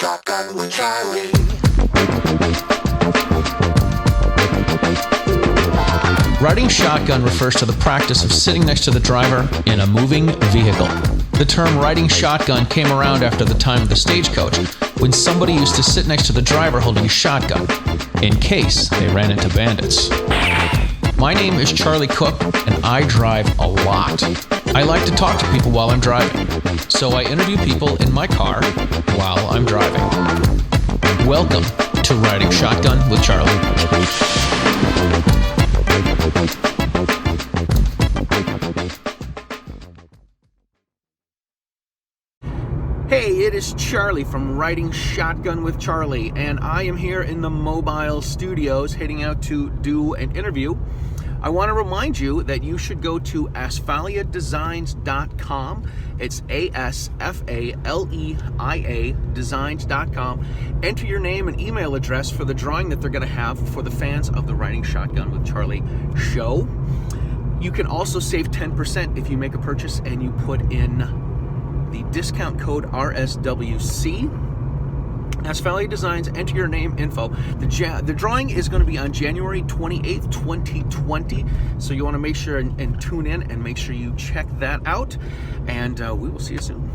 Shotgun with Charlie. Riding shotgun refers to the practice of sitting next to the driver in a moving vehicle. The term riding shotgun came around after the time of the stagecoach, when somebody used to sit next to the driver holding a shotgun, in case they ran into bandits. My name is Charlie Cook, and I drive a lot. I like to talk to people while I'm driving, so I interview people in my car while I'm driving. Welcome to Riding Shotgun with Charlie. Hey, it is Charlie from Riding Shotgun with Charlie, and I am here in the mobile studios heading out to do an interview. I want to remind you that you should go to asphaliadesigns.com. It's ASFALEIA designs.com. Enter your name and email address for the drawing that they're going to have for the fans of the Riding Shotgun with Charlie show. You can also save 10% if you make a purchase and you put in the discount code RSWC. Asphalia Designs, enter your name, info. The drawing is going to be on January 28th, 2020. So you want to make sure and tune in and make sure you check that out. And we will see you soon.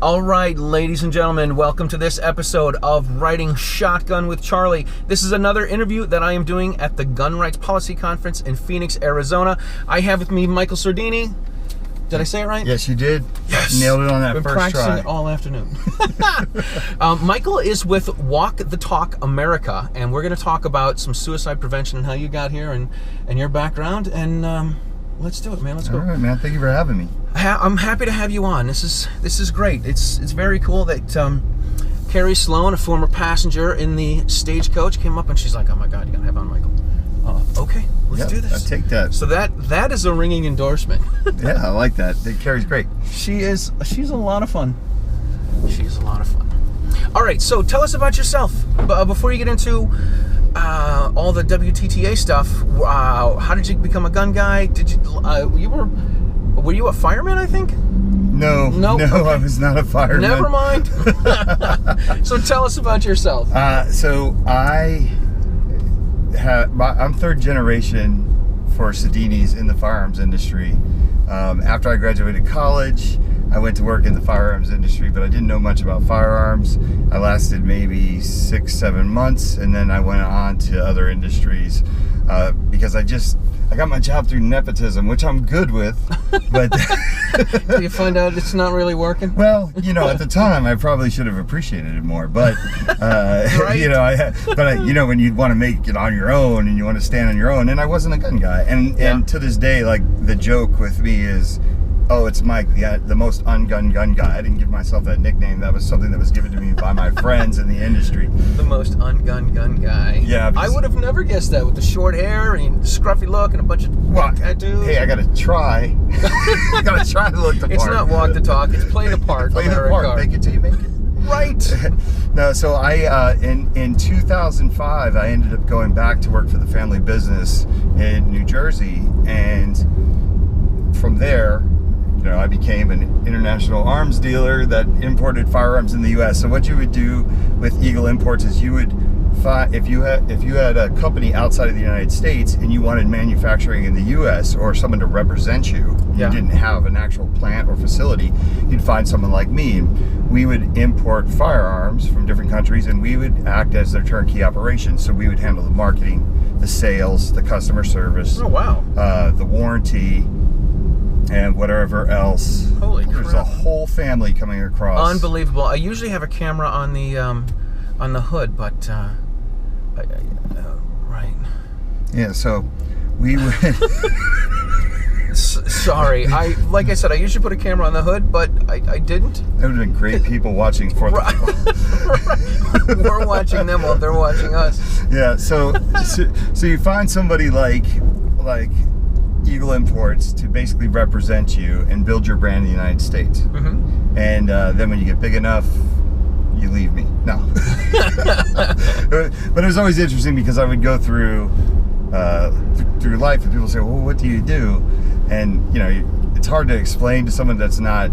All right, ladies and gentlemen, welcome to this episode of Riding Shotgun with Charlie. This is another interview that I am doing at the Gun Rights Policy Conference in Phoenix, Arizona. I have with me Michael Sodini. Did I say it right? Yes, you did. Yes. Nailed it on that Been first try. practicing all afternoon. Michael is with Walk the Talk America, and we're going to talk about some suicide prevention and how you got here and your background. And let's do it, man. Let's go. All right, man. Thank you for having me. I'm happy to have you on. This is great. It's very cool that Kerry Slone, a former passenger in the stagecoach, came up and she's like, "Oh my God, you gotta have on Michael." Okay, let's do this. I take that. So that is a ringing endorsement. Yeah, I like that. Kerry's great. She's a lot of fun. She's a lot of fun. All right, so tell us about yourself. Before you get into all the WTTA stuff, how did you become a gun guy? Did you were you a fireman, I think? No, okay. I was not a fireman. Never mind. So tell us about yourself. I'm third generation for Sondinis in the firearms industry. After I graduated college, I went to work in the firearms industry, but I didn't know much about firearms. I lasted maybe 6-7 months, and then I went on to other industries because I got my job through nepotism, which I'm good with, but Do you find out it's not really working? Well, at the time I probably should have appreciated it more, but right. When you want to make it on your own and you want to stand on your own, and I wasn't a gun guy, and to this day, like, the joke with me is, oh, it's Mike, the most ungun gun guy. I didn't give myself that nickname. That was something that was given to me by my friends in the industry. The most ungun gun guy. Yeah. I would have never guessed that, with the short hair and the scruffy look and a bunch of tattoos. Hey, I gotta try. I gotta try to look the part. It's not walk the talk, it's play the part. Play the part. Make it till you make it. Right. No, so I in 2005 I ended up going back to work for the family business in New Jersey, and from there, I became an international arms dealer that imported firearms in the U.S. So what you would do with Eagle Imports is you would find, if you had a company outside of the United States and you wanted manufacturing in the U.S. or someone to represent you, you didn't have an actual plant or facility, you'd find someone like me. We would import firearms from different countries, and we would act as their turnkey operation. So we would handle the marketing, the sales, the customer service, the warranty, and whatever else. Holy crap. There's a whole family coming across. Unbelievable. I usually have a camera on the hood, but right. Yeah, so we would sorry. Like I said, I usually put a camera on the hood, but I didn't. It would have been great people watching for Right. We're watching them while they're watching us. Yeah, so you find somebody like Eagle Imports to basically represent you and build your brand in the United States. Mm-hmm. And then when you get big enough, you leave me. No. But it was always interesting because I would go through life and people say, well, what do you do? And, you know, it's hard to explain to someone that's not,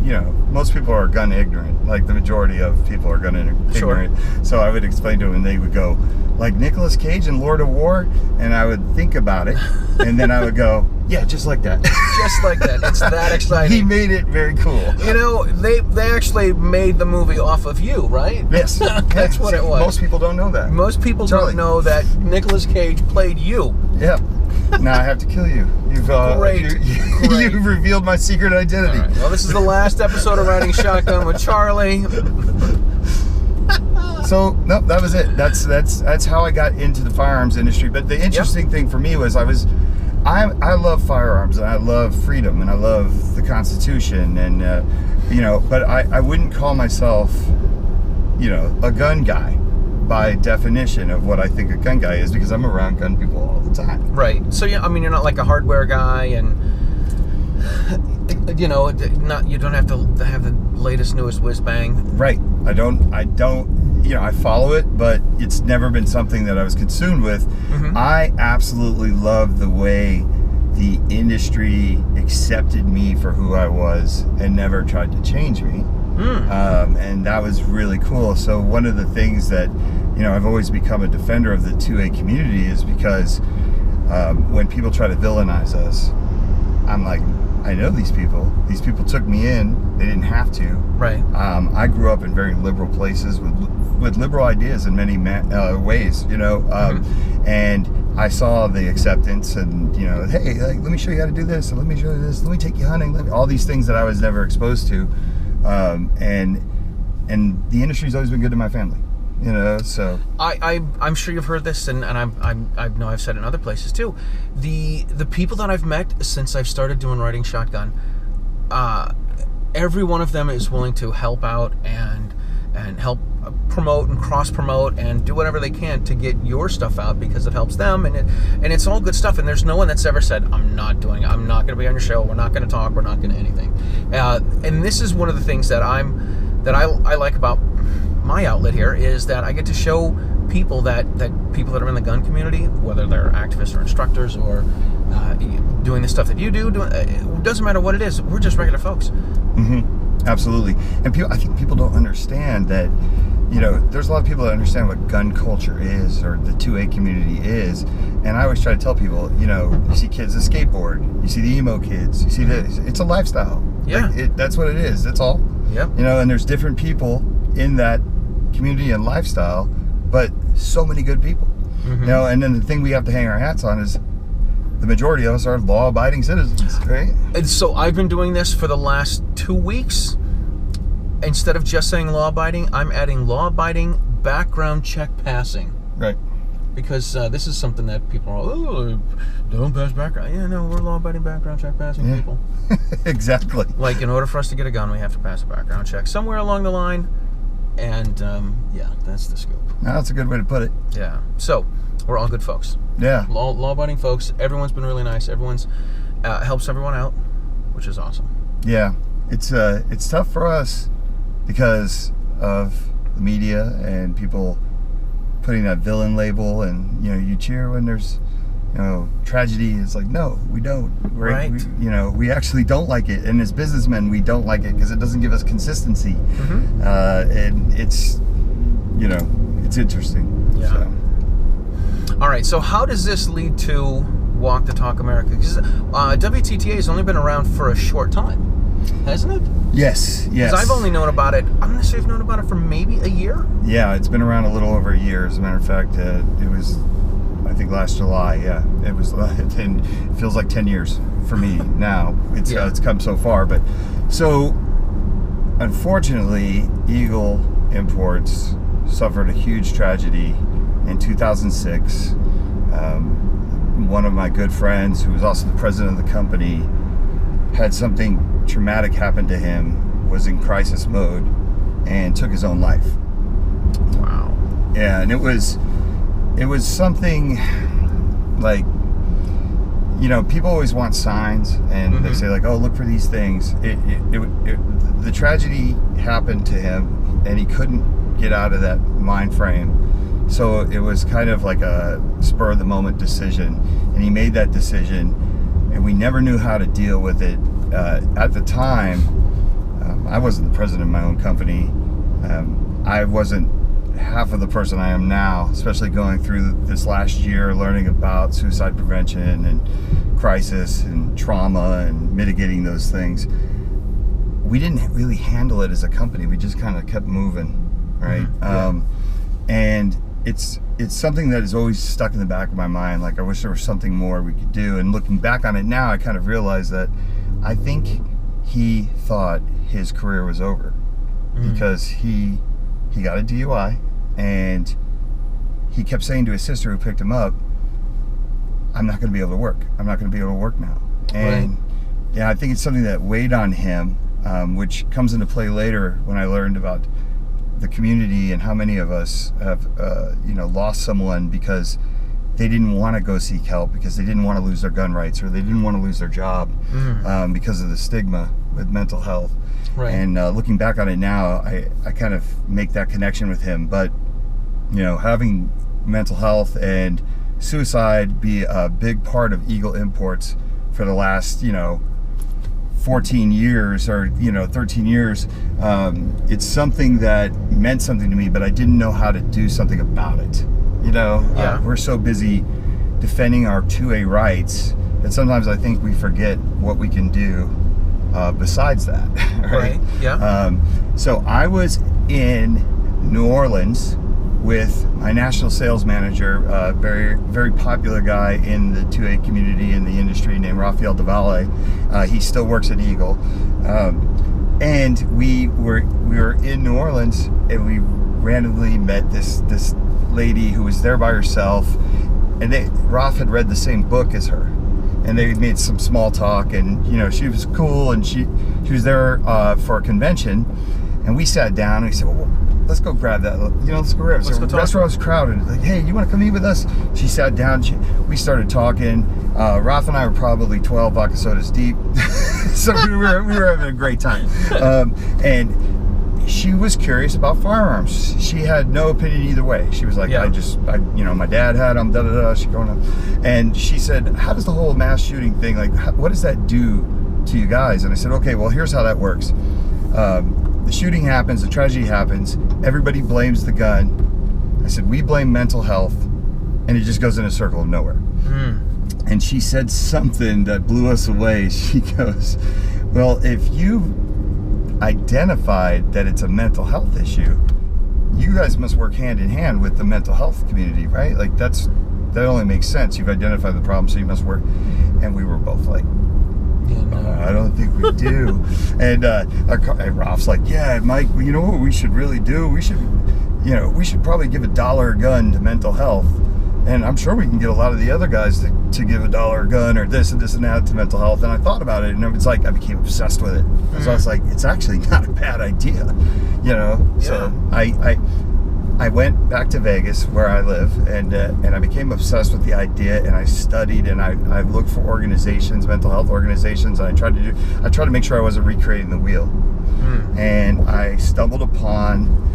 you know, most people are gun ignorant. Like the majority of people are gun ignorant. Sure. So I would explain to them and they would go, like Nicolas Cage in Lord of War? And I would think about it. And then I would go, yeah, just like that. Just like that. It's that exciting. He made it very cool. You know, they actually made the movie off of you, right? Yes. That's what it was. Most people don't know that. Most people Charlie. don't know that Nicolas Cage played you. Yeah. Now I have to kill you. Great. You've revealed my secret identity. All right. Well, this is the last episode of Riding Shotgun with Charlie. So no, that was it. That's how I got into the firearms industry. But the interesting thing for me was I love firearms and I love freedom and I love the Constitution and you know, but I wouldn't call myself, you know, a gun guy by definition of what I think a gun guy is because I'm around gun people all the time. Right. So yeah, I mean, you're not like a hardware guy, and you know, you don't have to have the latest, newest whiz bang. Right. I don't. You know, I follow it, but it's never been something that I was consumed with. Mm-hmm. I absolutely love the way the industry accepted me for who I was and never tried to change me. And that was really cool. So one of the things that, you know, I've always become a defender of the 2A community is because when people try to villainize us, I'm like, I know these people. These people took me in. They didn't have to. Right. I grew up in very liberal places with liberal ideas in many ways, you know, and I saw the acceptance and, you know, hey, like, let me show you how to do this, and let me show you this, let me take you hunting, all these things that I was never exposed to. And the industry's always been good to my family, you know. So I'm sure you've heard this, and I know I've said it in other places too. The people that I've met since I've started doing Riding Shotgun, every one of them is willing to help out and help promote and cross promote and do whatever they can to get your stuff out because it helps them, and it's all good stuff. And there's no one that's ever said, I'm not doing it, I'm not going to be on your show, we're not going to talk, we're not going to anything. And this is one of the things that I like about my outlet here is that I get to show people that people that are in the gun community, whether they're activists or instructors or doing the stuff that you do, it doesn't matter what it is, we're just regular folks. Absolutely. And I think people don't understand that, you know, there's a lot of people that understand what gun culture is or the 2A community is. And I always try to tell people, you know, you see kids that skateboard, you see the emo kids, you see it's a lifestyle. Yeah. Like that's what it is. That's all. Yep. You know, and there's different people in that community and lifestyle, but so many good people. You know, and then the thing we have to hang our hats on is the majority of us are law-abiding citizens, right? And so I've been doing this for the last 2 weeks. Instead of just saying law-abiding, I'm adding law-abiding background check passing. Right. Because this is something that people are, oh, don't pass background. Yeah, no, we're law-abiding background check passing people. Exactly. Like, in order for us to get a gun, we have to pass a background check somewhere along the line. And, yeah, that's the scoop. No, that's a good way to put it. Yeah. So, we're all good folks. Yeah. Law-abiding folks. Everyone's been really nice. Everyone's helps everyone out, which is awesome. Yeah. It's tough for us because of the media and people putting that villain label, and, you know, you cheer when there's, you know, tragedy. It's like, no, we don't. Right. We actually don't like it. And as businessmen, we don't like it because it doesn't give us consistency. And it's, you know, it's interesting. Yeah. So. All right, so how does this lead to Walk the Talk America? Because WTTA has only been around for a short time, hasn't it? Yes. Because I've only known about it, I'm going to say I've known about it for maybe a year? Yeah, it's been around a little over a year. As a matter of fact, it was, I think, last July. Yeah, it was. It feels like 10 years for me now. It's come so far. But so, unfortunately, Eagle Imports suffered a huge tragedy in 2006. One of my good friends, who was also the president of the company, had something traumatic happen to him, was in crisis mode, and took his own life. Wow. Yeah, and it was something like, you know, people always want signs, and they say like, oh, look for these things. The tragedy happened to him, and he couldn't get out of that mind frame. So it was kind of like a spur of the moment decision, and he made that decision, and we never knew how to deal with it. At the time, I wasn't the president of my own company. I wasn't half of the person I am now, especially going through this last year, learning about suicide prevention and crisis and trauma and mitigating those things. We didn't really handle it as a company. We just kind of kept moving, right? And it's something that is always stuck in the back of my mind. Like, I wish there was something more we could do. And looking back on it now, I kind of realize that I think he thought his career was over because he got a DUI, and he kept saying to his sister who picked him up, I'm not going to be able to work. I'm not going to be able to work now. And yeah, I think it's something that weighed on him, which comes into play later when I learned about the community and how many of us have lost someone because they didn't want to go seek help, because they didn't want to lose their gun rights, or they didn't want to lose their job because of the stigma with mental health. And looking back on it now, I kind of make that connection with him. But having mental health and suicide be a big part of Eagle Imports for the last 14 years or 13 years, it's something that meant something to me, but I didn't know how to do something about it. We're so busy defending our 2A rights that sometimes I think we forget what we can do besides that. Right? So I was in New Orleans with my national sales manager, a very, very popular guy in the 2A community, in the industry, named Rafael DeValle. He still works at Eagle. And we were in New Orleans, and we randomly met this lady who was there by herself, and Raf had read the same book as her, and they made some small talk, and she was cool, and she was there for a convention, and we sat down and we said, well, let's go grab that. Let's go grab it. So the restaurant was crowded. Like, hey, you want to come eat with us? She sat down. We started talking. Ralph and I were probably 12 vodka sodas deep, so we were having a great time. And she was curious about firearms. She had no opinion either way. She was like, my dad had them. Da da da. She going on, and she said, how does the whole mass shooting thing, what does that do to you guys? And I said, okay, well, here's how that works. The shooting happens, the tragedy happens, everybody blames the gun. I said, we blame mental health, and it just goes in a circle of nowhere. And she said something that blew us away. She goes, well, if you identified that it's a mental health issue, you guys must work hand in hand with the mental health community, right? That only makes sense. You've identified the problem, so you must work. And we were both like, I don't think we do. And Ralph's like, yeah, Mike, you know what we should really do? We should probably give $1 a gun to mental health. And I'm sure we can get a lot of the other guys to give $1 a gun or this and that to mental health. And I thought about it, and it's like I became obsessed with it. So I was like, it's actually not a bad idea, So I went back to Vegas, where I live, and I became obsessed with the idea, and I studied, and I looked for organizations, mental health organizations, and I tried to make sure I wasn't recreating the wheel. And I stumbled upon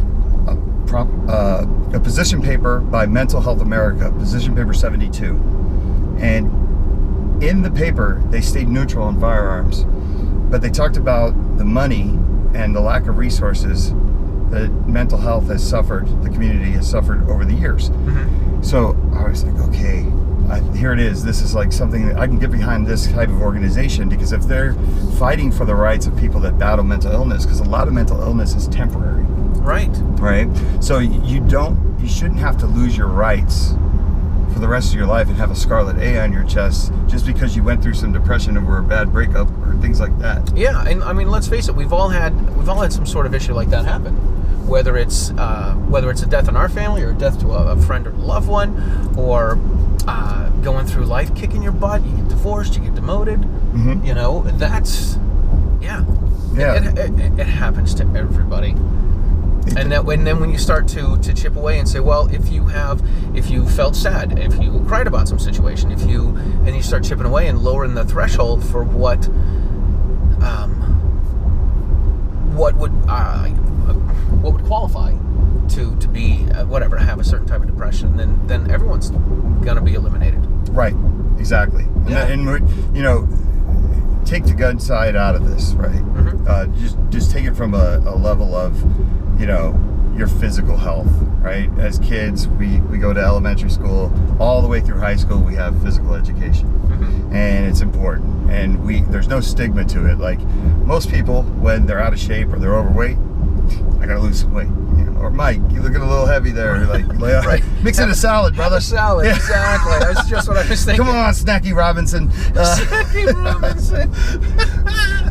a position paper by Mental Health America, position paper 72. And in the paper, they stayed neutral on firearms, but they talked about the money and the lack of resources that mental health has suffered, the community has suffered over the years. So I was like, okay, here it is. This is like something that I can get behind, this type of organization, because if they're fighting for the rights of people that battle mental illness, because a lot of mental illness is temporary. Right. So you shouldn't have to lose your rights for the rest of your life and have a scarlet A on your chest just because you went through some depression over a bad breakup or things like that. Yeah, and I mean, let's face it, we've all had some sort of issue like that happen. Whether it's a death in our family, or a death to a friend or loved one, or going through life kicking your butt, you get divorced, you get demoted. That's it happens to everybody. And then when you start to chip away and say, well, if you felt sad, if you cried about some situation, and you start chipping away and lowering the threshold for what would qualify to be to have a certain type of depression. Right, exactly. Yeah. And you know, take the gun side out of this, right? Just take it from a level of, you know, your physical health, right? As kids, we go to elementary school, all the way through high school, we have physical education. And it's important. And there's no stigma to it. Like, most people, when they're out of shape or they're overweight, I gotta lose some weight. You know, or Mike, you're looking a little heavy there. Like Right. Mix in a salad, brother. Have a salad, Yeah. exactly. That's just what I was thinking. Come on, Snacky Robinson. Snacky Robinson.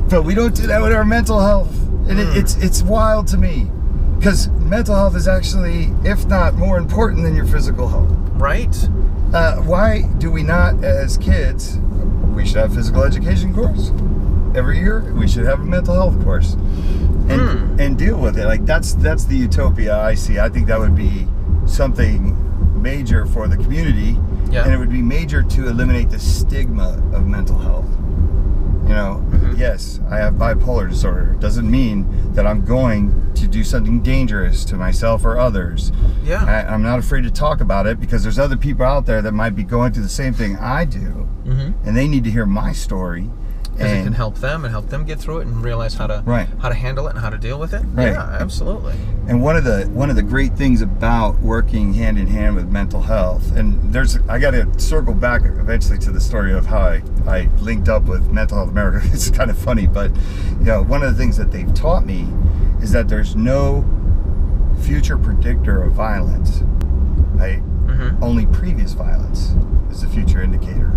But we don't do that with our mental health. And it's wild to me. Because mental health is actually, if not more important than your physical health. Right. Why do we not, as kids, we should have a physical education course. Every year, we should have a mental health course. And deal with it. Like, that's the utopia I see. I think that would be something major for the community. Yeah. And it would be major to eliminate the stigma of mental health. You know, yes, I have bipolar disorder. It doesn't mean that I'm going to do something dangerous to myself or others. Yeah. I'm not afraid to talk about it because there's other people out there that might be going through the same thing I do. And they need to hear my story. Because it can help them and help them get through it and realize how to handle it and how to deal with it. Right. Yeah, absolutely. And one of the great things about working hand in hand with mental health, and I got to circle back eventually to the story of how I linked up with Mental Health America. It's kind of funny, but you know, one of the things that they've taught me is that there's no future predictor of violence, right? Only previous violence is the future indicator,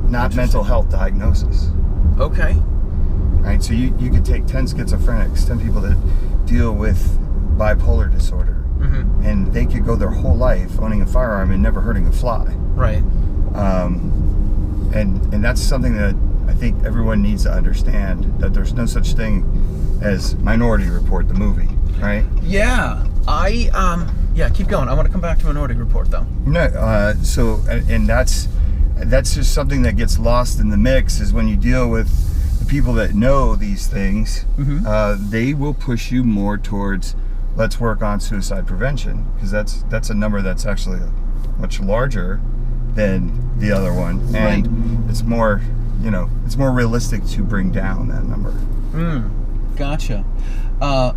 not mental health diagnosis. Okay. Right, so you could take 10 schizophrenics, 10 people that deal with bipolar disorder, and they could go their whole life owning a firearm and never hurting a fly. Right. And that's something that I think everyone needs to understand, that there's no such thing as Minority Report, the movie, right? Yeah. Keep going. I want to come back to Minority Report, though. No, and that's just something that gets lost in the mix, is when you deal with the people that know these things, they will push you more towards, let's work on suicide prevention, because that's a number that's actually much larger than the other one, and it's more, you know, it's more realistic to bring down that number. Gotcha.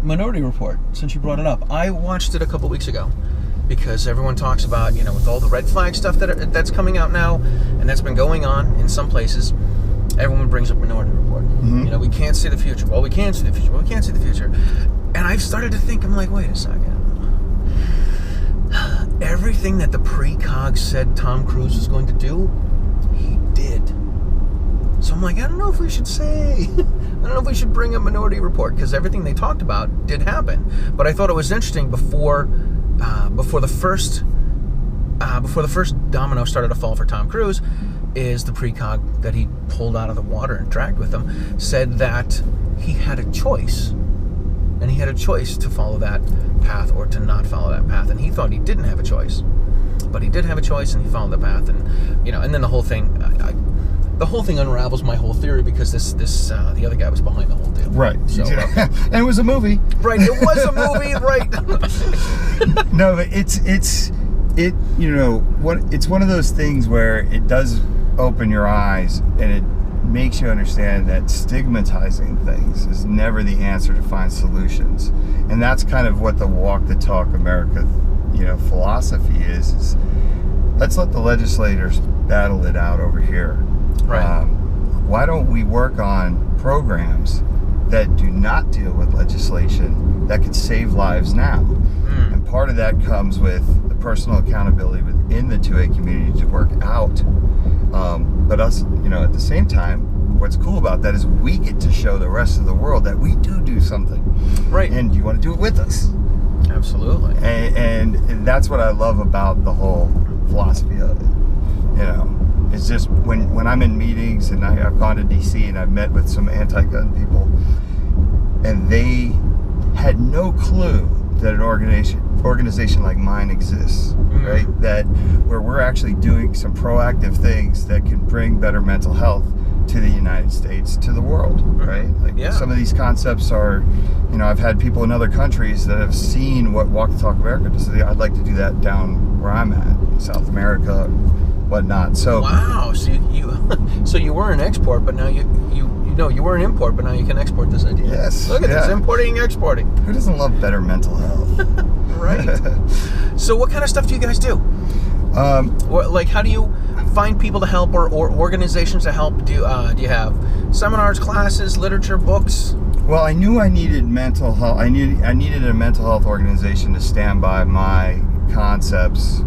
Minority Report, since you brought it up, I watched it a couple weeks ago because everyone talks about, you know, with all the red flag stuff that's coming out now and that's been going on in some places, everyone brings up Minority Report. You know, we can't see the future. Well, we can see the future. Well, we can't see the future. And I've started to think, I'm like, wait a second. Everything that the precog said Tom Cruise was going to do, he did. So I'm like, I don't know if we should say, I don't know if we should bring up Minority Report, because everything they talked about did happen. But I thought it was interesting before the first domino started to fall for Tom Cruise, is the precog that he pulled out of the water and dragged with him said that he had a choice. And he had a choice to follow that path or to not follow that path. And he thought he didn't have a choice. But he did have a choice, and he followed the path. And, you know, and then the whole thing unravels my whole theory, because the other guy was behind the whole deal. Right. So, and it was a movie. Right. It was a movie. Right. No, but it's you know what? It's one of those things where it does open your eyes, and it makes you understand that stigmatizing things is never the answer to find solutions. And that's kind of what the Walk the Talk America, you know, philosophy is let's let the legislators battle it out over here. Right. Why don't we work on programs that do not deal with legislation that could save lives now? And part of that comes with the personal accountability within the 2A community to work out. But us, you know, at the same time, what's cool about that is we get to show the rest of the world that we do something. Right. And you want to do it with us. Absolutely. And that's what I love about the whole philosophy of it. You know, it's just when I'm in meetings, and I've gone to DC and I've met with some anti-gun people, and they had no clue that an organization like mine exists, right? That where we're actually doing some proactive things that can bring better mental health to the United States, to the world, right? Like some of these concepts are, you know, I've had people in other countries that have seen what Walk the Talk America does. I'd like to do that down where I'm at, in South America, whatnot. So wow, so so you were an export, but now you were an import, but now you can export this idea. Yes. Look at this, importing and exporting. Who doesn't love better mental health? Right. So what kind of stuff do you guys do? Like, how do you find people to help, or organizations to help? Do you have seminars, classes, literature, books? Well, I knew I needed mental health. I needed a mental health organization to stand by my concepts,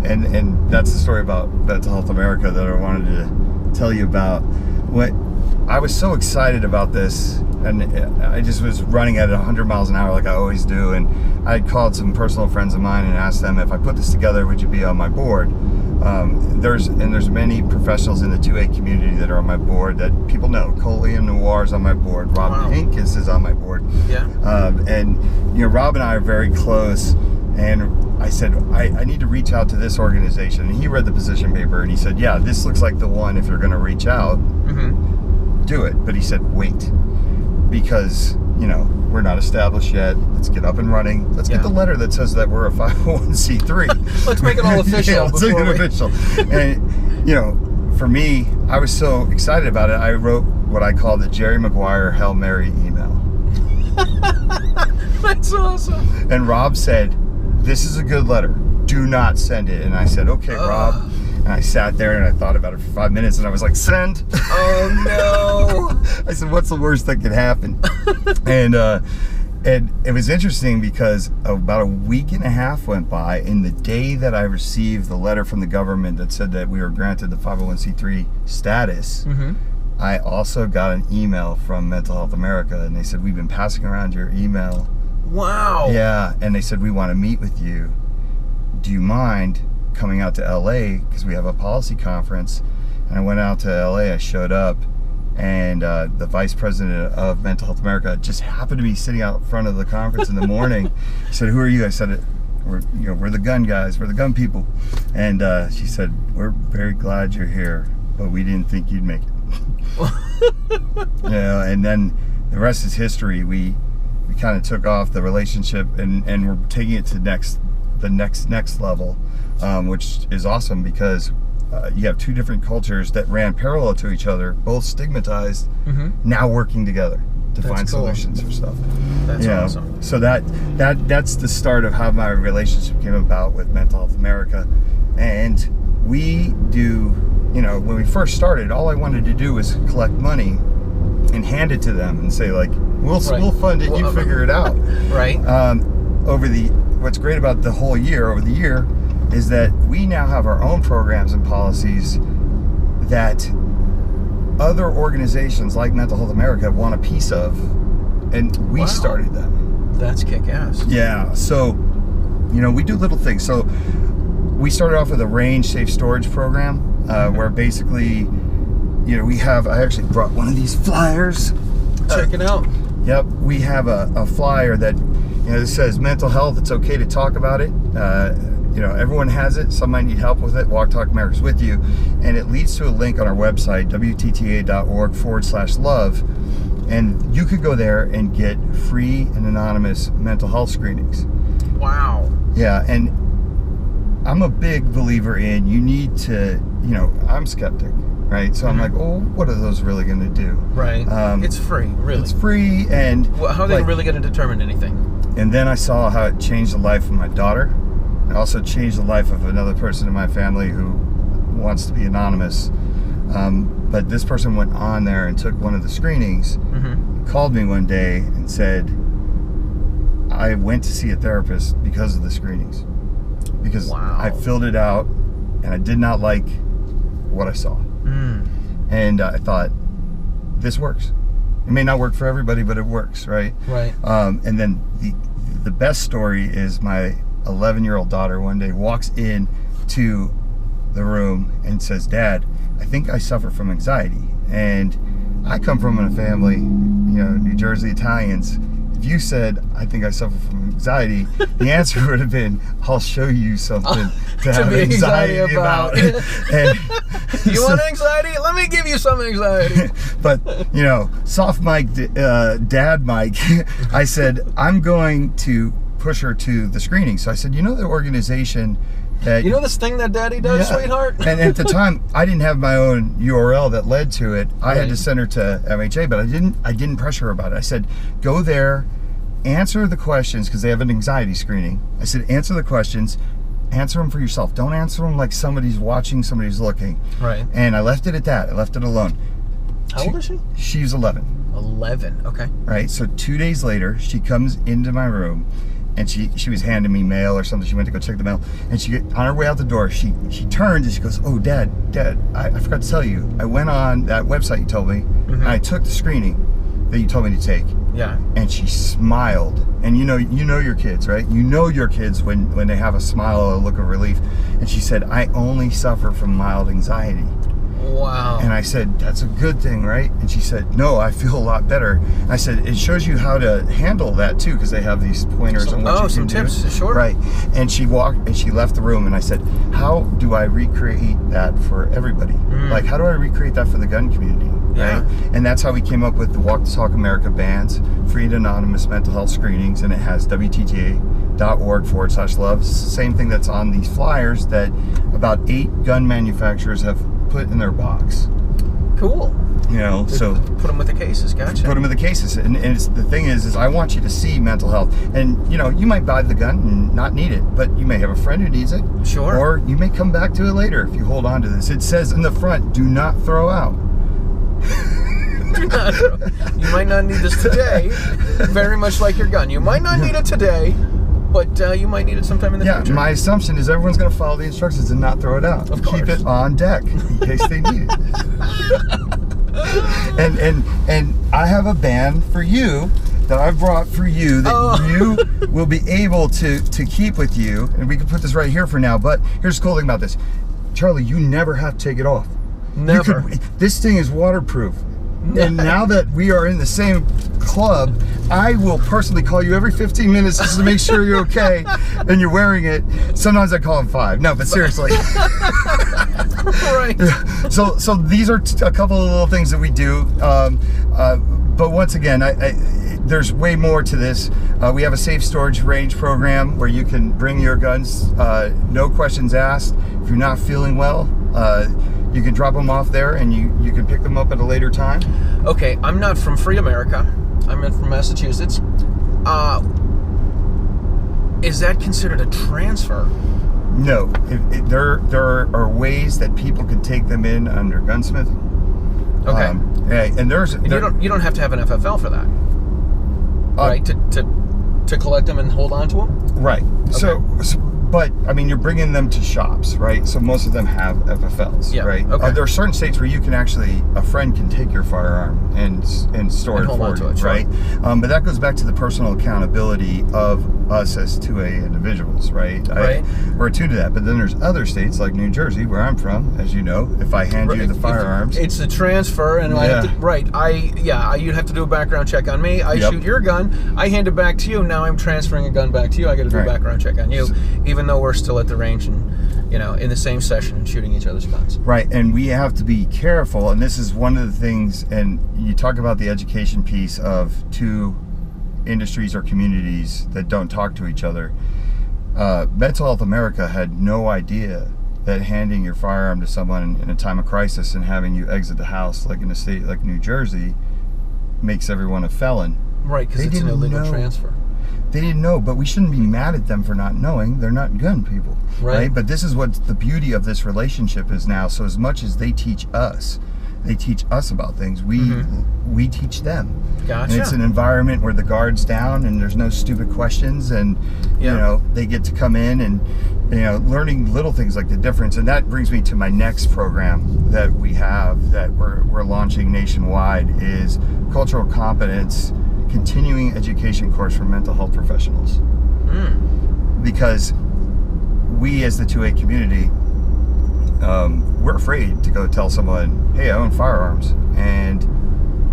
and that's the story about Mental Health America that I wanted to tell you about. What I was so excited about this, and I just was running at 100 miles an hour like I always do, and I had called some personal friends of mine and asked them, if I put this together, would you be on my board? There's many professionals in the 2A community that are on my board that people know. Coley and Noir is on my board. Rob Pincus is on my board. Yeah. And Rob and I are very close. And I said, I need to reach out to this organization. And he read the position paper and he said, yeah, this looks like the one if you're going to reach out. Mm-hmm. Do it. But he said, wait, because we're not established yet. Let's get up and running. Let's get the letter that says that we're a 501c3. Let's make it all official. Yeah, let's make it official. And for me, I was so excited about it. I wrote what I call the Jerry Maguire Hail Mary email. That's awesome. And Rob said, this is a good letter. Do not send it. And I said, okay, Rob. And I sat there and I thought about it for 5 minutes and I was like, send. Oh no. I said, what's the worst that could happen? And it was interesting because about a week and a half went by, and the day that I received the letter from the government that said that we were granted the 501c3 status, I also got an email from Mental Health America, and they said, we've been passing around your email. Wow. Yeah, and they said, we want to meet with you. Do you mind coming out to LA, because we have a policy conference? And I went out to LA, I showed up, and the vice president of Mental Health America just happened to be sitting out front of the conference in the morning. He said, who are you? I said, we're the gun guys, we're the gun people. And she said, we're very glad you're here, but we didn't think you'd make it. And then the rest is history. We kind of took off the relationship, and we're taking it to the next level, which is awesome because you have two different cultures that ran parallel to each other, both stigmatized, now working together to find solutions for stuff. That's awesome. So that's the start of how my relationship came about with Mental Health America. And we do, when we first started, all I wanted to do was collect money and hand it to them and say, like, we'll fund it, you figure it out. Right. What's great about the whole year, over the year, is that we now have our own programs and policies that other organizations like Mental Health America want a piece of, and we started them. That's kick-ass. Yeah, so, we do little things. So we started off with a range safe storage program, where basically, I actually brought one of these flyers. Check it out. Yep, we have a flyer that, it says mental health, it's okay to talk about it. Everyone has it. Some might need help with it. Walk Talk America's with you. And it leads to a link on our website, WTTA.org/love. And you could go there and get free and anonymous mental health screenings. Wow. Yeah, and I'm a big believer in you need to, I'm skeptic, right? So I'm like, what are those really going to do? Right. It's free, really. It's free, and how are they really going to determine anything? And then I saw how it changed the life of my daughter. It also changed the life of another person in my family who wants to be anonymous. But this person went on there and took one of the screenings, called me one day and said, I went to see a therapist because of the screenings. Because I filled it out and I did not like what I saw. And I thought, this works. It may not work for everybody, but it works, right? Right. And then the best story is my 11-year-old daughter one day walks in to the room and says, Dad, I think I suffer from anxiety. And I come from a family, New Jersey Italians. If you said, I think I suffer from anxiety, the answer would have been, I'll show you something to have anxiety about. And you want anxiety? Let me give you some anxiety. But, soft mic, dad mic, I said, I'm going to push her to the screening. So I said, the organization You know this thing that Daddy does, sweetheart? And at the time, I didn't have my own URL that led to it. I had to send her to MHA, but I didn't pressure her about it. I said, go there, answer the questions, because they have an anxiety screening. I said, answer the questions, answer them for yourself. Don't answer them like somebody's watching, somebody's looking. Right. And I left it at that. I left it alone. How old is she? She's 11. 11, okay. Right, so 2 days later, she comes into my room, and she was handing me mail or something. She went to go check the mail, and on her way out the door, she turns and she goes, oh, Dad, I forgot to tell you, I went on that website you told me, and I took the screening that you told me to take. Yeah. And she smiled, and you know your kids, right? You know your kids when they have a smile or a look of relief. And she said, I only suffer from mild anxiety. Wow. And I said, that's a good thing, right? And she said, no, I feel a lot better. I said, it shows you how to handle that too, because they have these pointers on what you can do. Tips, sure. Right. And she left the room, and I said, how do I recreate that for everybody? Like, how do I recreate that for the gun community? Yeah. Right? And that's how we came up with the Walk the Talk America bands, free and anonymous mental health screenings, and it has WTTA.org/love. Same thing that's on these flyers that about 8 gun manufacturers have put in their box. Cool. You know, so put them with the cases. Gotcha. Put them in the cases, and the thing is I want you to see mental health. And you know, you might buy the gun and not need it, but you may have a friend who needs it. Sure. Or you may come back to it later if you hold on to this. It says in the front, do not throw out. You might not need this today. Very much like your gun. You might not need it today, but you might need it sometime in the future. Yeah, my assumption is everyone's going to follow the instructions and not throw it out. Of course. Keep it on deck in case they need it. and I have a band for you that I brought for you that you will be able to keep with you. And we can put this right here for now, but here's the cool thing about this. Charlie, you never have to take it off. Never. This thing is waterproof. And now that we are in the same club, I will personally call you every 15 minutes just to make sure you're okay and you're wearing it. Sometimes I call him 5. No, but seriously. Right. So these are a couple of little things that we do. But once again, there's way more to this. We have a safe storage range program where you can bring your guns, no questions asked. If you're not feeling well, you can drop them off there, and you can pick them up at a later time. Okay, I'm not from free America. I'm from Massachusetts. Is that considered a transfer? No. There are ways that people can take them in under gunsmithing. Okay. And you don't have to have an FFL for that, right? To collect them and hold on to them. Right. Okay. But I mean, you're bringing them to shops, right? So most of them have FFLs, right? Okay. There are certain states where you can a friend can take your firearm and store it for you, right? But that goes back to the personal accountability of us as 2A individuals, right? We're attuned to that. But then there's other states like New Jersey, where I'm from, as you know. If I hand you the firearms, it's a transfer, and I have to, you'd have to do a background check on me. I shoot your gun, I hand it back to you. Now I'm transferring a gun back to you. I got to do a background check on you, even though we're still at the range and in the same session and shooting each other's guns. Right, and we have to be careful. And this is one of the things. And you talk about the education piece of 2 industries or communities that don't talk to each other. Mental Health America had no idea that handing your firearm to someone in a time of crisis and having you exit the house, like in a state like New Jersey, makes everyone a felon. Right, because it's an illegal transfer. They didn't know, but we shouldn't be mad at them for not knowing. They're not gun people, right? But this is what the beauty of this relationship is now. So as much as they teach us about things, we teach them. Gotcha. And it's an environment where the guard's down and there's no stupid questions, and they get to come in and learning little things like the difference. And that brings me to my next program that we have that we're launching nationwide is Cultural Competence continuing education course for mental health professionals. Because we as the 2A community, we're afraid to go tell someone, hey, I own firearms and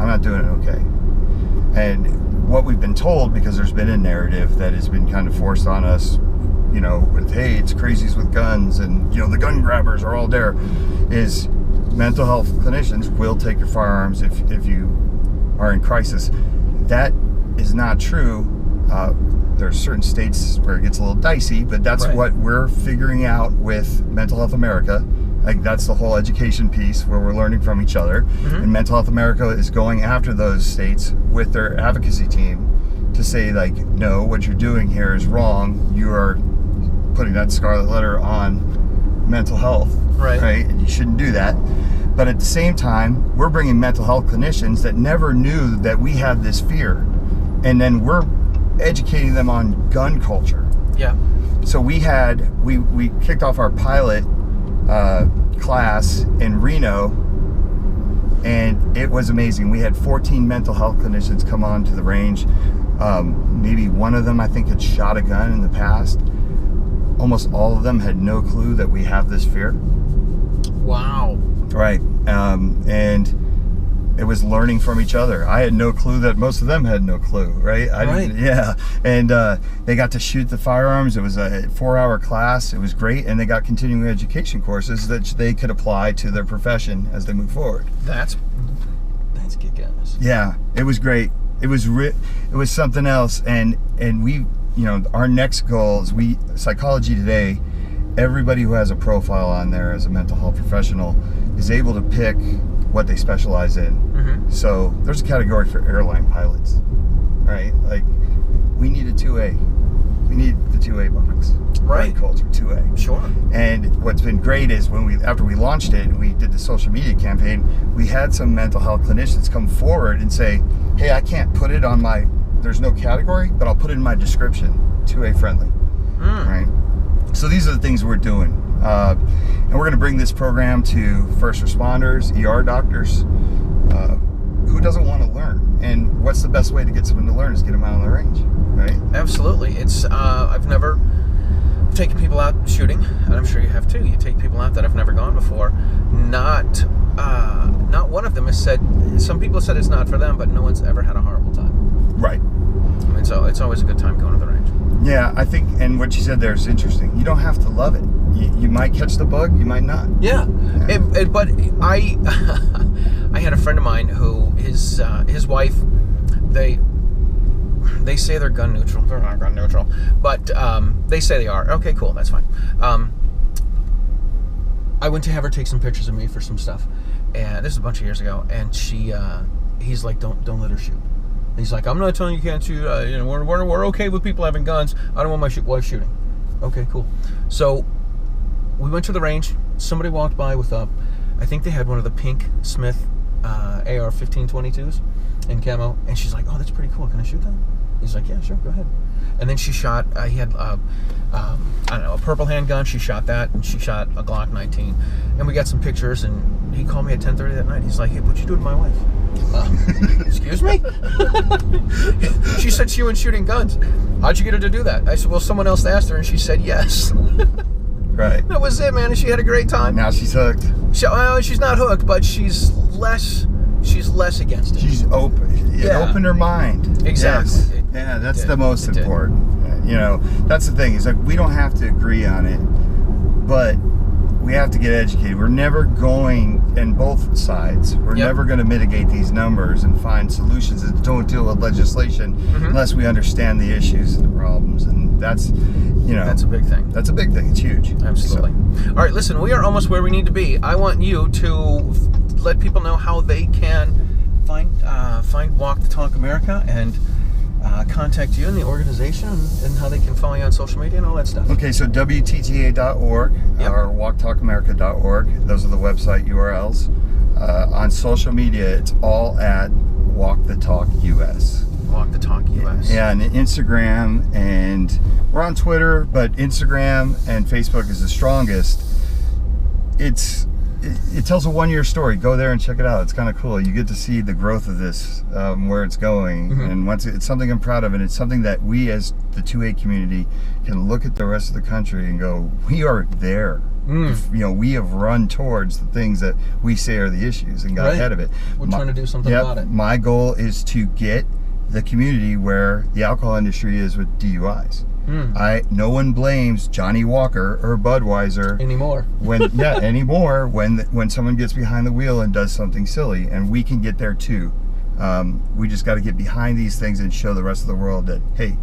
I'm not doing it okay. And what we've been told, because there's been a narrative that has been kind of forced on us, with, hey, it's crazies with guns and the gun grabbers are all there, is mental health clinicians will take your firearms if you are in crisis. That is not true. there's certain states where it gets a little dicey, but that's Right. what we're figuring out with Mental Health America. Like, that's the whole education piece where we're learning from each other. And Mental Health America is going after those states with their advocacy team to say, like, no, what you're doing here is wrong. You are putting that scarlet letter on mental health, Right. And you shouldn't do that. But at the same time, we're bringing mental health clinicians that never knew that we had this fear, and then we're educating them on gun culture. Yeah. So we kicked off our pilot class in Reno, and it was amazing. We had 14 mental health clinicians come on to the range. Maybe one of them, I think, had shot a gun in the past. Almost all of them had no clue that we have this fear. Wow. Right. And it was learning from each other. I had no clue that most of them had no clue, right? Yeah. And they got to shoot the firearms. It was a 4-hour class. It was great. And they got continuing education courses that they could apply to their profession as they move forward. That's kick-ass. Yeah, it was great. It was something else. And we, our next goal is Psychology Today, everybody who has a profile on there as a mental health professional is able to pick what they specialize in. So there's a category for airline pilots, right? Like, we need a 2A. We need the 2A box. Right. Culture, 2A. Sure. And what's been great is after we launched it and we did the social media campaign, we had some mental health clinicians come forward and say, hey, I can't put it on there's no category, but I'll put it in my description, 2A friendly, right? So these are the things we're doing. And we're going to bring this program to first responders, ER doctors. Who doesn't want to learn? And what's the best way to get someone to learn is get them out on the range, right? Absolutely. It's I've never taken people out shooting, and I'm sure you have too. You take people out that have never gone before. Not one of them has said. Some people said it's not for them, but no one's ever had a horrible time. Right. I mean, so it's always a good time going to the range. Yeah, I think, and what you said there is interesting. You don't have to love it. You might catch the bug, you might not. Yeah. But I I had a friend of mine who his wife, they say they're gun neutral. They're not gun neutral, but they say they are. Okay, cool, that's fine. I went to have her take some pictures of me for some stuff, and this is a bunch of years ago. And he's like, don't let her shoot. He's like, I'm not telling you can't shoot. We're okay with people having guns. I don't want my wife shooting. Okay, cool. So we went to the range. Somebody walked by with I think they had one of the pink Smith AR-1522s in camo, and she's like, oh, that's pretty cool. Can I shoot that? He's like, yeah, sure, go ahead. And then she shot. He had I don't know, a purple handgun. She shot that, and she shot a Glock 19. And we got some pictures. And he called me at 10:30 that night. He's like, hey, what'd you do to my wife? Excuse me? She said she went shooting guns. How'd you get her to do that? I said, well, someone else asked her, and she said yes. Right. That was it, man, and she had a great time. Now she's hooked. She's not hooked, but she's less against it. She's open. It opened her mind. Exactly. Yes. Yeah, that's the most important. That's the thing. Is like, we don't have to agree on it, but we have to get educated. We're never going, and both sides, we're never going to mitigate these numbers and find solutions that don't deal with legislation unless we understand the issues and the problems. And that's, that's a big thing. That's a big thing. It's huge. Absolutely. So. All right, listen, we are almost where we need to be. I want you to let people know how they can find Walk the Talk America and contact you and the organization, and how they can follow you on social media and all that stuff. Okay, so WTTA.org or WalkTalkAmerica.org. Those are the website URLs. On social media, it's all at Walk the Talk US. Walk the Talk US. Yeah, and Instagram, and we're on Twitter, but Instagram and Facebook is the strongest. It tells a 1-year story. Go there and check it out. It's kind of cool. You get to see the growth of this, where it's going, and it's something I'm proud of, and it's something that we as the 2A community can look at the rest of the country and go, we are there. We have run towards the things that we say are the issues and got ahead of it. We're trying to do something about it. My goal is to get the community where the alcohol industry is with DUIs. No one blames Johnny Walker or Budweiser anymore. Anymore when someone gets behind the wheel and does something silly, and we can get there too. We just got to get behind these things and show the rest of the world that, hey,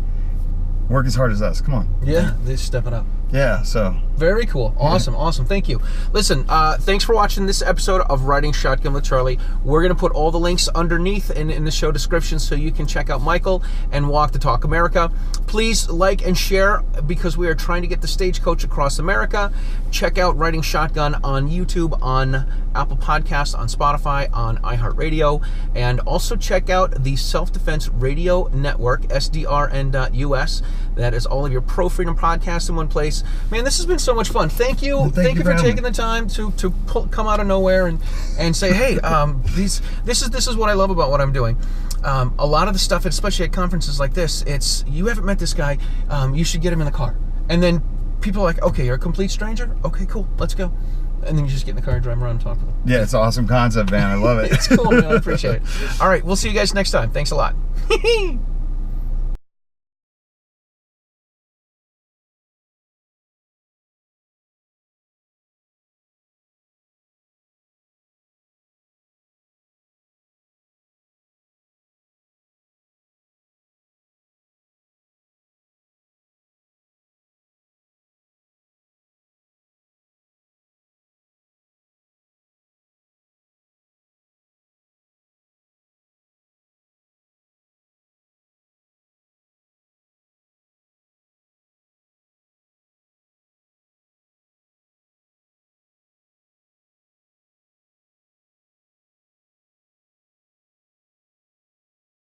work as hard as us. Come on. Yeah, they step it up. Yeah, so. Very cool. Awesome, awesome. Thank you. Listen, thanks for watching this episode of Riding Shotgun with Charlie. We're going to put all the links underneath in the show description so you can check out Michael and Walk the Talk America. Please like and share because we are trying to get the Stagecoach across America. Check out Riding Shotgun on YouTube, on Apple Podcasts, on Spotify, on iHeartRadio, and also check out the Self-Defense Radio Network, SDRN.US. That is all of your pro-freedom podcasts in one place. Man, this has been so much fun. Thank you. Thank you for taking the time to come out of nowhere and say, hey, this is what I love about what I'm doing. A lot of the stuff, especially at conferences like this, it's, you haven't met this guy, you should get him in the car. And then people are like, okay, you're a complete stranger? Okay, cool, let's go. And then you just get in the car and drive around and talk with them. Yeah, it's an awesome concept, man. I love it. It's cool, man. I appreciate it. All right, we'll see you guys next time. Thanks a lot.